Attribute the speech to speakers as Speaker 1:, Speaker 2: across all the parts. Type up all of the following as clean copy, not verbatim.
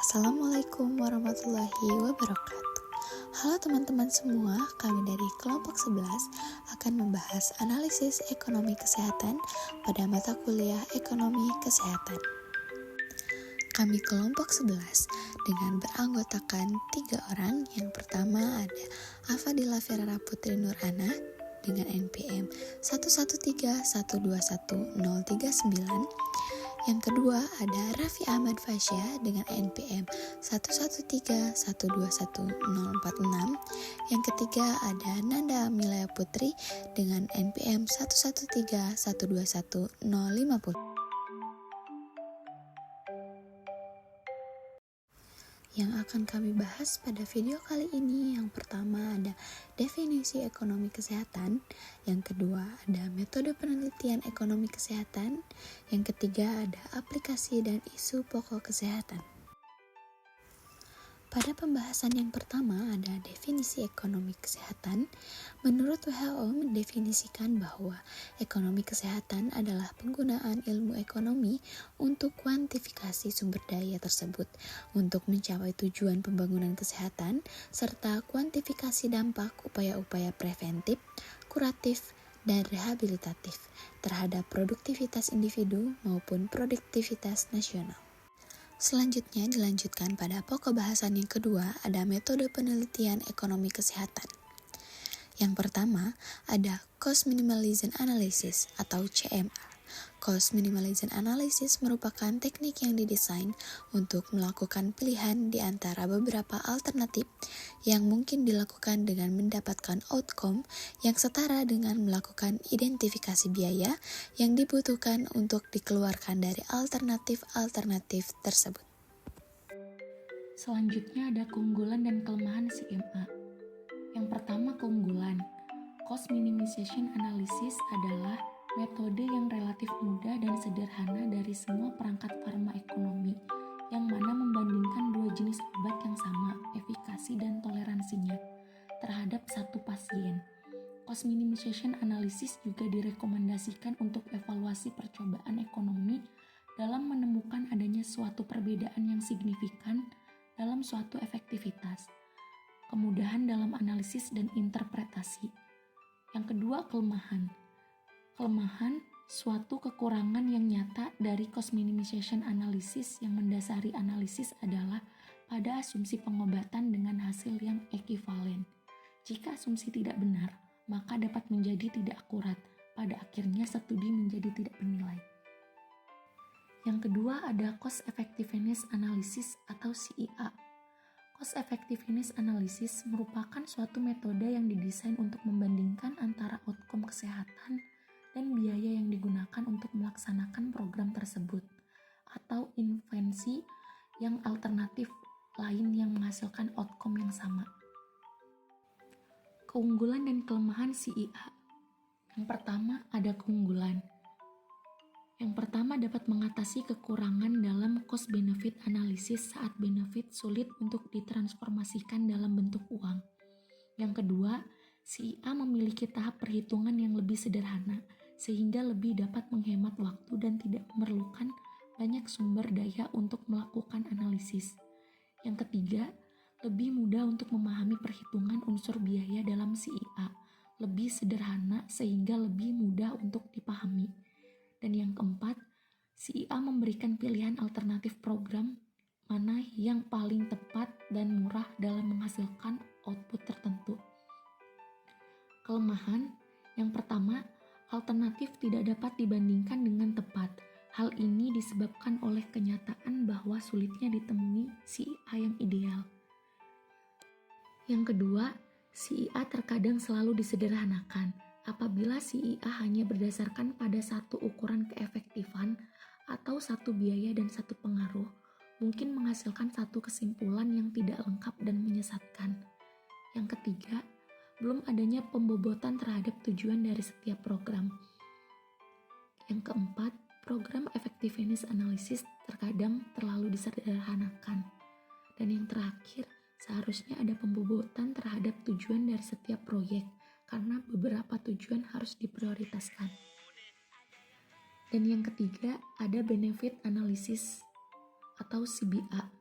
Speaker 1: Assalamualaikum warahmatullahi wabarakatuh. Halo teman-teman semua, kami dari kelompok 11 akan membahas analisis ekonomi kesehatan pada mata kuliah ekonomi kesehatan. Kami kelompok 11 dengan beranggotakan 3 orang. Yang pertama ada Afadila Ferrara Putri Nurana dengan NPM 113121039. Yang kedua ada Raffi Ahmad Fasya dengan NPM 113121046. Yang ketiga ada Nanda Milaya Putri dengan NPM 113121050. Yang akan kami bahas pada video kali ini, yang pertama ada definisi ekonomi kesehatan, yang kedua ada metode penelitian ekonomi kesehatan, yang ketiga ada aplikasi dan isu pokok kesehatan. Pada pembahasan yang pertama ada definisi ekonomi kesehatan. Menurut WHO mendefinisikan bahwa ekonomi kesehatan adalah penggunaan ilmu ekonomi untuk kuantifikasi sumber daya tersebut untuk mencapai tujuan pembangunan kesehatan serta kuantifikasi dampak upaya-upaya preventif, kuratif, dan rehabilitatif terhadap produktivitas individu maupun produktivitas nasional. Selanjutnya dilanjutkan pada pokok bahasan yang kedua ada metode penelitian ekonomi kesehatan. Yang pertama ada Cost Minimalism Analysis atau CMA. Cost Minimalism Analysis merupakan teknik yang didesain untuk melakukan pilihan di antara beberapa alternatif yang mungkin dilakukan dengan mendapatkan outcome yang setara dengan melakukan identifikasi biaya yang dibutuhkan untuk dikeluarkan dari alternatif-alternatif tersebut.
Speaker 2: Selanjutnya ada keunggulan dan kelemahan CMA. Yang pertama, keunggulan. Cost Minimization Analysis adalah metode yang relatif mudah dan sederhana dari semua perangkat farmaekonomi, yang mana membandingkan dua jenis obat yang sama, efikasi dan toleransinya, terhadap satu pasien. Cost Minimization Analysis juga direkomendasikan untuk evaluasi percobaan ekonomi dalam menemukan adanya suatu perbedaan yang signifikan dalam suatu efektivitas, kemudahan dalam analisis dan interpretasi. Yang kedua, kelemahan. Kelemahan, suatu kekurangan yang nyata dari cost minimization analysis yang mendasari analisis adalah pada asumsi pengobatan dengan hasil yang ekivalen. Jika asumsi tidak benar, maka dapat menjadi tidak akurat. Pada akhirnya studi menjadi tidak bernilai. Yang kedua ada Cost Effectiveness Analysis atau CEA. Cost Effectiveness Analysis merupakan suatu metode yang didesain untuk membandingkan antara outcome kesehatan dan biaya yang digunakan untuk melaksanakan program tersebut, atau invensi yang alternatif lain yang menghasilkan outcome yang sama. Keunggulan dan kelemahan CEA. Yang pertama ada keunggulan. Yang pertama dapat mengatasi kekurangan dalam cost-benefit analysis saat benefit sulit untuk ditransformasikan dalam bentuk uang. Yang kedua, CEA memiliki tahap perhitungan yang lebih sederhana, sehingga lebih dapat menghemat waktu dan tidak memerlukan banyak sumber daya untuk melakukan analisis. Yang ketiga, lebih mudah untuk memahami perhitungan unsur biaya dalam CEA, lebih sederhana sehingga lebih mudah untuk dipahami. Dan yang keempat, CEA memberikan pilihan alternatif program mana yang paling tepat dan murah dalam menghasilkan output tertentu. Kelemahan, yang pertama, alternatif tidak dapat dibandingkan dengan tepat. Hal ini disebabkan oleh kenyataan bahwa sulitnya ditemui CEA yang ideal. Yang kedua, CEA terkadang selalu disederhanakan. Apabila CEA hanya berdasarkan pada satu ukuran keefektifan atau satu biaya dan satu pengaruh, mungkin menghasilkan satu kesimpulan yang tidak lengkap dan menyesatkan. Yang ketiga, belum adanya pembobotan terhadap tujuan dari setiap program. Yang keempat, program effectiveness analysis terkadang terlalu disederhanakan. Dan yang terakhir, seharusnya ada pembobotan terhadap tujuan dari setiap proyek, karena beberapa tujuan harus diprioritaskan. Dan yang ketiga, ada benefit analysis atau CBA.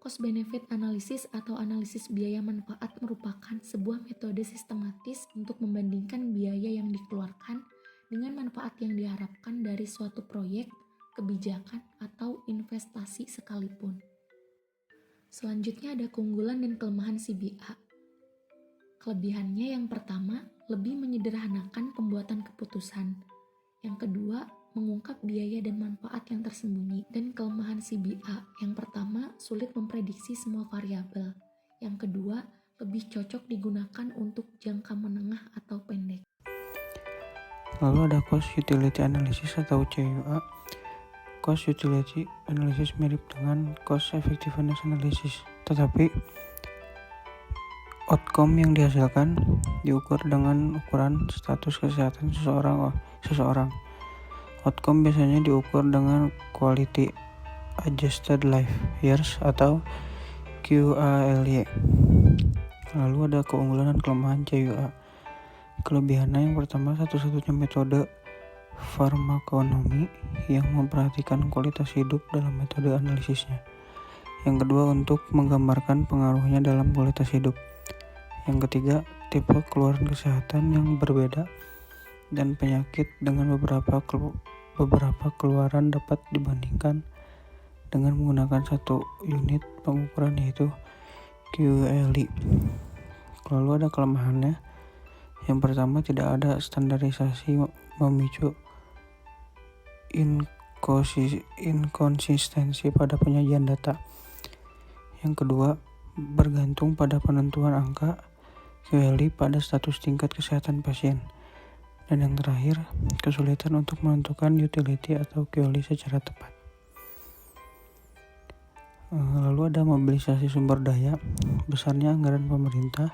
Speaker 2: Cost benefit analysis atau analisis biaya manfaat merupakan sebuah metode sistematis untuk membandingkan biaya yang dikeluarkan dengan manfaat yang diharapkan dari suatu proyek, kebijakan, atau investasi sekalipun. Selanjutnya ada keunggulan dan kelemahan CBA. Kelebihannya yang pertama, lebih menyederhanakan pembuatan keputusan. Yang kedua, mengungkap biaya dan manfaat yang tersembunyi. Dan kelemahan CBA, yang pertama, sulit memprediksi semua variabel. Yang kedua, lebih cocok digunakan untuk jangka menengah atau pendek.
Speaker 3: Lalu ada cost utility analysis atau CUA. Cost utility analysis mirip dengan cost effectiveness analysis, tetapi outcome yang dihasilkan diukur dengan ukuran status kesehatan seseorang. Outcome biasanya diukur dengan Quality Adjusted Life Years atau QALY. Lalu ada keunggulan dan kelemahan CUA. Kelebihannya yang pertama, satu-satunya metode farmakonomi yang memperhatikan kualitas hidup dalam metode analisisnya. Yang kedua, untuk menggambarkan pengaruhnya dalam kualitas hidup. Yang ketiga, tipe keluaran kesehatan yang berbeda dan penyakit dengan beberapa keluaran dapat dibandingkan dengan menggunakan satu unit pengukuran yaitu QLI. Lalu ada kelemahannya. Yang pertama, tidak ada standarisasi memicu inkonsistensi pada penyajian data. Yang kedua, bergantung pada penentuan angka QLI pada status tingkat kesehatan pasien. Dan yang terakhir, kesulitan untuk menentukan utility atau QLI secara tepat. Lalu ada mobilisasi sumber daya, besarnya anggaran pemerintah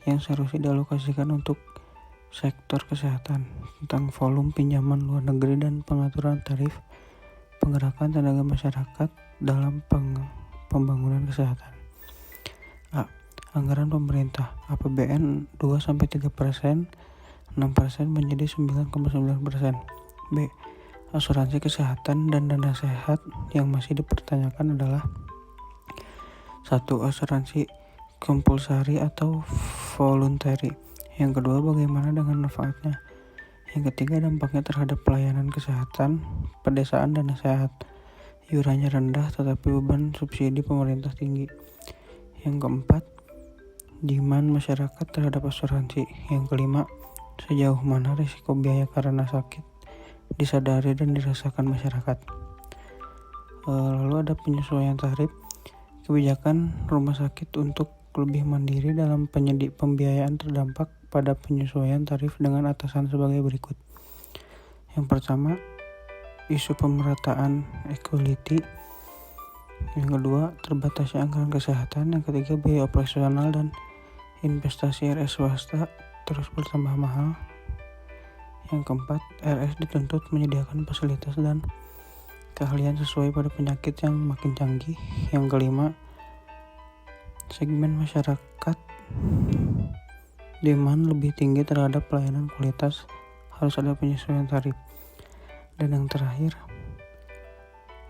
Speaker 3: yang seharusnya dialokasikan untuk sektor kesehatan, tentang volume pinjaman luar negeri dan pengaturan tarif penggerakan tenaga masyarakat dalam pembangunan kesehatan. A. Anggaran pemerintah APBN 2-3%, 6% menjadi 9,9%. B. Asuransi kesehatan dan dana sehat yang masih dipertanyakan adalah 1. Asuransi kompulsari atau voluntary. Yang kedua, bagaimana dengan manfaatnya? Yang ketiga, dampaknya terhadap pelayanan kesehatan, pedesaan, dana sehat. Iurannya rendah tetapi beban subsidi pemerintah tinggi. Yang keempat, demand masyarakat terhadap asuransi. Yang kelima, sejauh mana risiko biaya karena sakit disadari dan dirasakan masyarakat. Lalu ada penyesuaian tarif, kebijakan rumah sakit untuk lebih mandiri dalam pembiayaan terdampak pada penyesuaian tarif dengan atasan sebagai berikut. Yang pertama, isu pemerataan equality. Yang kedua, terbatasnya anggaran kesehatan. Yang ketiga, biaya operasional dan investasi RS swasta terus bertambah mahal. Yang keempat, RS dituntut menyediakan fasilitas dan keahlian sesuai pada penyakit yang makin canggih. Yang kelima, segmen masyarakat demand lebih tinggi terhadap pelayanan kualitas, harus ada penyesuaian tarif. Dan yang terakhir,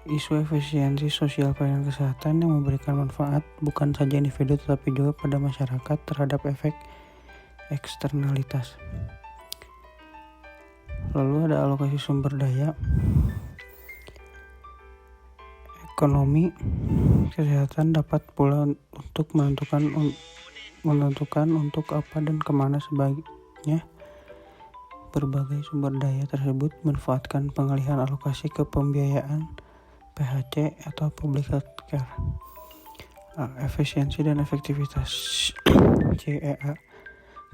Speaker 3: isu efisiensi sosial pelayanan kesehatan yang memberikan manfaat bukan saja individu tetapi juga pada masyarakat terhadap efek eksternalitas. Lalu ada alokasi sumber daya, ekonomi kesehatan dapat pula untuk menentukan untuk apa dan kemana sebaiknya berbagai sumber daya tersebut manfaatkan pengalihan alokasi ke pembiayaan PHC atau public health care. Efisiensi dan efektivitas CEA,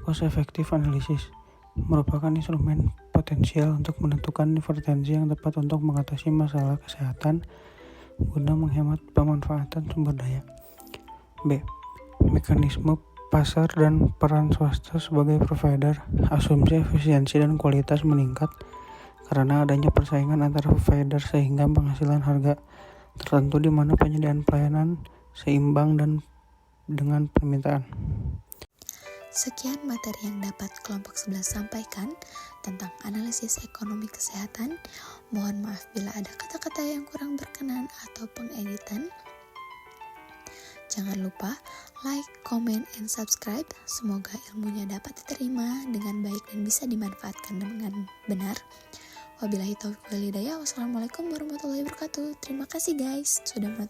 Speaker 3: cost effective analysis, merupakan instrumen potensial untuk menentukan intervensi yang tepat untuk mengatasi masalah kesehatan guna menghemat pemanfaatan sumber daya. B. Mekanisme pasar dan peran swasta sebagai provider. Asumsi efisiensi dan kualitas meningkat karena adanya persaingan antara provider sehingga penghasilan harga tertentu di mana penyediaan pelayanan seimbang dan dengan permintaan.
Speaker 1: Sekian materi yang dapat kelompok 11 sampaikan tentang analisis ekonomi kesehatan. Mohon maaf bila ada kata-kata yang kurang berkenan atau pengeditan. Jangan lupa like, comment, and subscribe. Semoga ilmunya dapat diterima dengan baik dan bisa dimanfaatkan dengan benar. Wabillahi taufiq wal hidayah. Wassalamualaikum warahmatullahi wabarakatuh. Terima kasih guys sudah